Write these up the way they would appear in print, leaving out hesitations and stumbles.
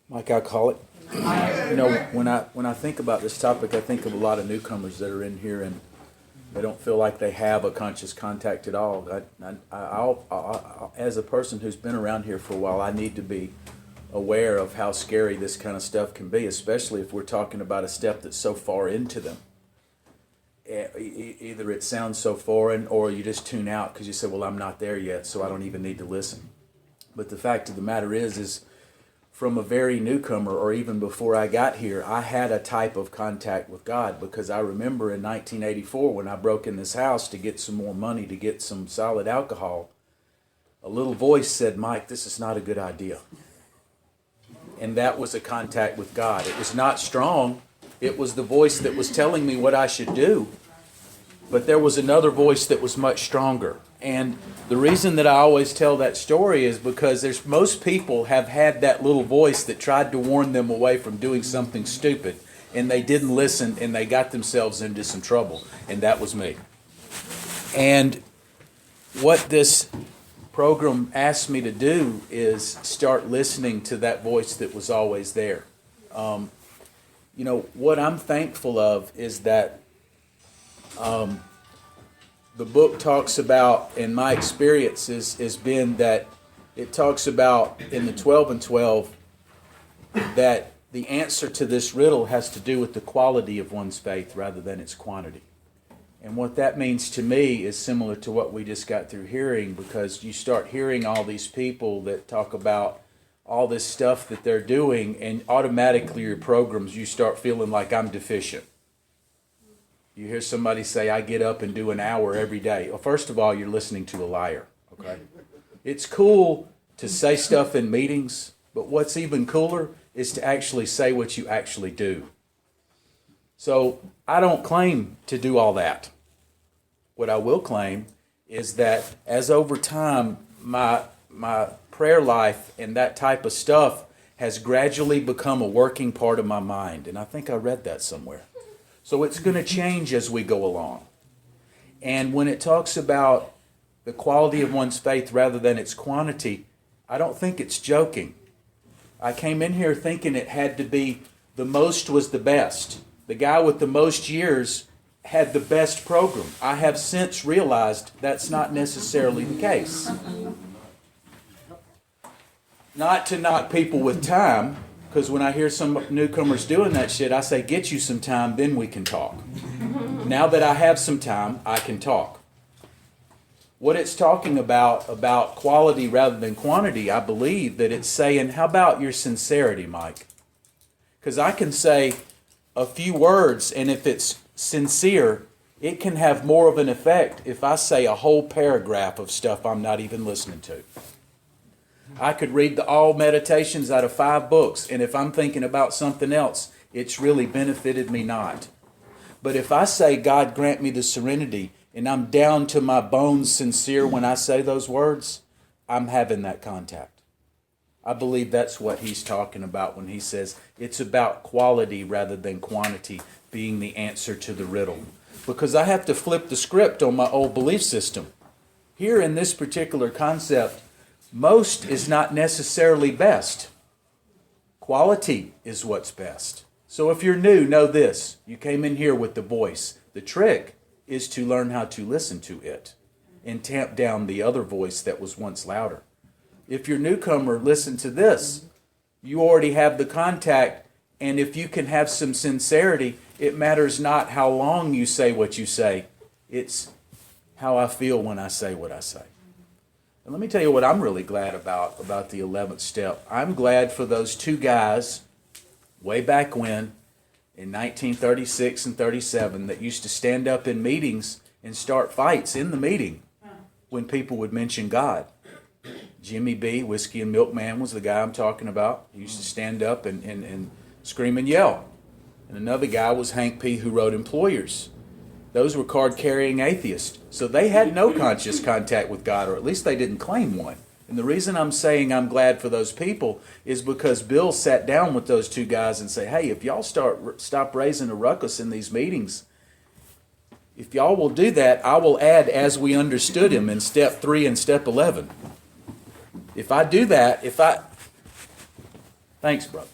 Like I call it. When I think about this topic, I think of a lot of newcomers that are in here and they don't feel like they have a conscious contact at all. As a person who's been around here for a while, I need to be aware of how scary this kind of stuff can be, especially if we're talking about a step that's so far into them. Either it sounds so foreign or you just tune out because you say, well, I'm not there yet, so I don't even need to listen. But the fact of the matter is from a very newcomer, or even before I got here, I had a type of contact with God, because I remember in 1984 when I broke in this house to get some more money to get some solid alcohol, a little voice said, Mike, this is not a good idea. And that was a contact with God. It was not strong. It was the voice that was telling me what I should do. But there was another voice that was much stronger. And the reason that I always tell that story is because most people have had that little voice that tried to warn them away from doing something stupid, and they didn't listen, and they got themselves into some trouble. And that was me. And what this program asked me to do is start listening to that voice that was always there. What I'm thankful of is that the book talks about, and my experience has been that it talks about in the 12 and 12 that the answer to this riddle has to do with the quality of one's faith rather than its quantity. And what that means to me is similar to what we just got through hearing, because you start hearing all these people that talk about all this stuff that they're doing, and automatically your programs, you start feeling like I'm deficient. You hear somebody say, I get up and do an hour every day. Well, first of all, you're listening to a liar, okay? It's cool to say stuff in meetings, but what's even cooler is to actually say what you actually do. So I don't claim to do all that. What I will claim is that as over time, my prayer life and that type of stuff has gradually become a working part of my mind. And I think I read that somewhere. So it's going to change as we go along. And when it talks about the quality of one's faith rather than its quantity, I don't think it's joking. I came in here thinking it had to be the most was the best. The guy with the most years had the best program. I have since realized that's not necessarily the case. Not to knock people with time, because when I hear some newcomers doing that shit, I say, get you some time, then we can talk. Now that I have some time, I can talk. What it's talking about quality rather than quantity, I believe that it's saying, how about your sincerity, Mike? Because I can say a few words, and if it's sincere, it can have more of an effect if I say a whole paragraph of stuff I'm not even listening to. I could read all meditations out of 5 books, and if I'm thinking about something else, it's really benefited me not. But if I say, God grant me the serenity, and I'm down to my bones sincere when I say those words, I'm having that contact. I believe that's what he's talking about when he says it's about quality rather than quantity being the answer to the riddle. Because I have to flip the script on my old belief system. Here in this particular concept, most is not necessarily best. Quality is what's best. So if you're new, know this. You came in here with the voice. The trick is to learn how to listen to it and tamp down the other voice that was once louder. If you're a newcomer, listen to this. You already have the contact, and if you can have some sincerity, it matters not how long you say what you say. It's how I feel when I say what I say. And let me tell you what I'm really glad about the 11th step. I'm glad for those 2 guys way back when, in 1936 and 37, that used to stand up in meetings and start fights in the meeting when people would mention God. Jimmy B, Whiskey and Milk Man, was the guy I'm talking about. He used to stand up and scream and yell. And another guy was Hank P, who wrote Employers. Those were card-carrying atheists. So they had no conscious contact with God, or at least they didn't claim one. And the reason I'm saying I'm glad for those people is because Bill sat down with those 2 guys and said, hey, if y'all stop raising a ruckus in these meetings, if y'all will do that, I will add as we understood him in step 3 and step 11. If I do that, Thanks, brother.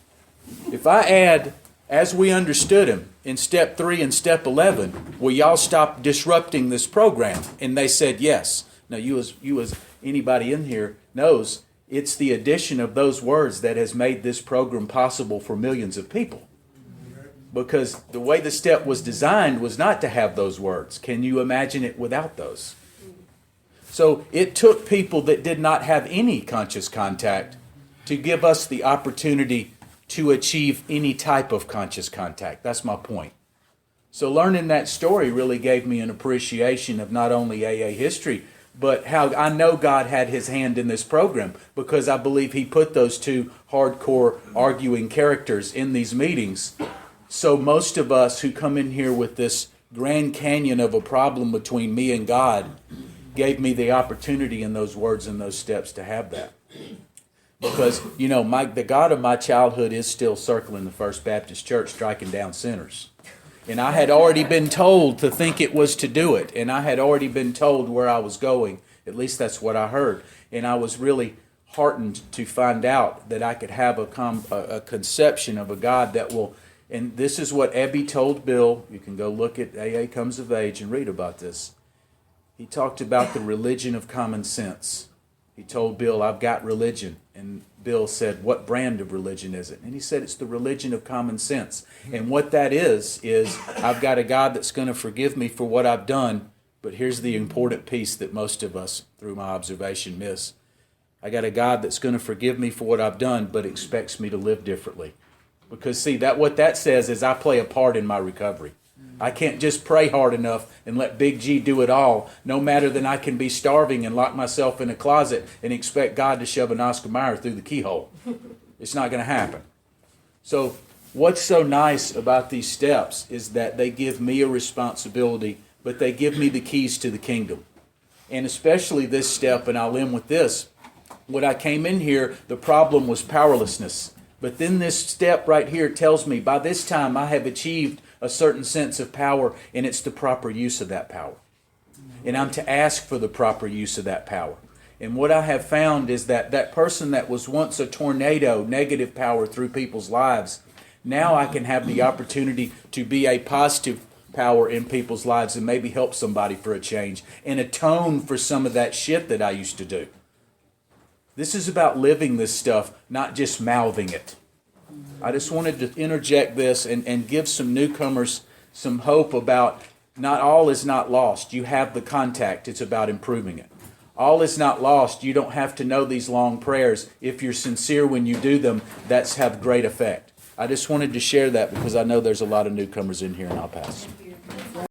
If I add, as we understood him, in step 3 and step 11, will y'all stop disrupting this program? And they said yes. Now, you as anybody in here knows, it's the addition of those words that has made this program possible for millions of people. Because the way the step was designed was not to have those words. Can you imagine it without those? So it took people that did not have any conscious contact to give us the opportunity to achieve any type of conscious contact. That's my point. So learning that story really gave me an appreciation of not only AA history, but how I know God had his hand in this program, because I believe he put those two hardcore arguing characters in these meetings. So most of us who come in here with this Grand Canyon of a problem between me and God gave me the opportunity in those words and those steps to have that. Because, the God of my childhood is still circling the First Baptist Church, striking down sinners. And I had already been told to think it was to do it. And I had already been told where I was going. At least that's what I heard. And I was really heartened to find out that I could have a conception of a God that will... And this is what Ebby told Bill. You can go look at AA Comes of Age and read about this. He talked about the religion of common sense. He told Bill, I've got religion. And Bill said, what brand of religion is it? And he said, it's the religion of common sense. And what that is I've got a God that's going to forgive me for what I've done. But here's the important piece that most of us, through my observation, miss. I got a God that's going to forgive me for what I've done, but expects me to live differently. Because see, what that says is I play a part in my recovery. I can't just pray hard enough and let Big G do it all, no matter than I can be starving and lock myself in a closet and expect God to shove an Oscar Mayer through the keyhole. It's not going to happen. So what's so nice about these steps is that they give me a responsibility, but they give me the keys to the kingdom. And especially this step, and I'll end with this. When I came in here, the problem was powerlessness. But then this step right here tells me by this time I have achieved a certain sense of power, and it's the proper use of that power. And I'm to ask for the proper use of that power. And what I have found is that person that was once a tornado, negative power through people's lives, now I can have the opportunity to be a positive power in people's lives and maybe help somebody for a change and atone for some of that shit that I used to do. This is about living this stuff, not just mouthing it. I just wanted to interject this and give some newcomers some hope about not all is not lost. You have the contact. It's about improving it. All is not lost. You don't have to know these long prayers. If you're sincere when you do them, that's have great effect. I just wanted to share that because I know there's a lot of newcomers in here, and I'll pass.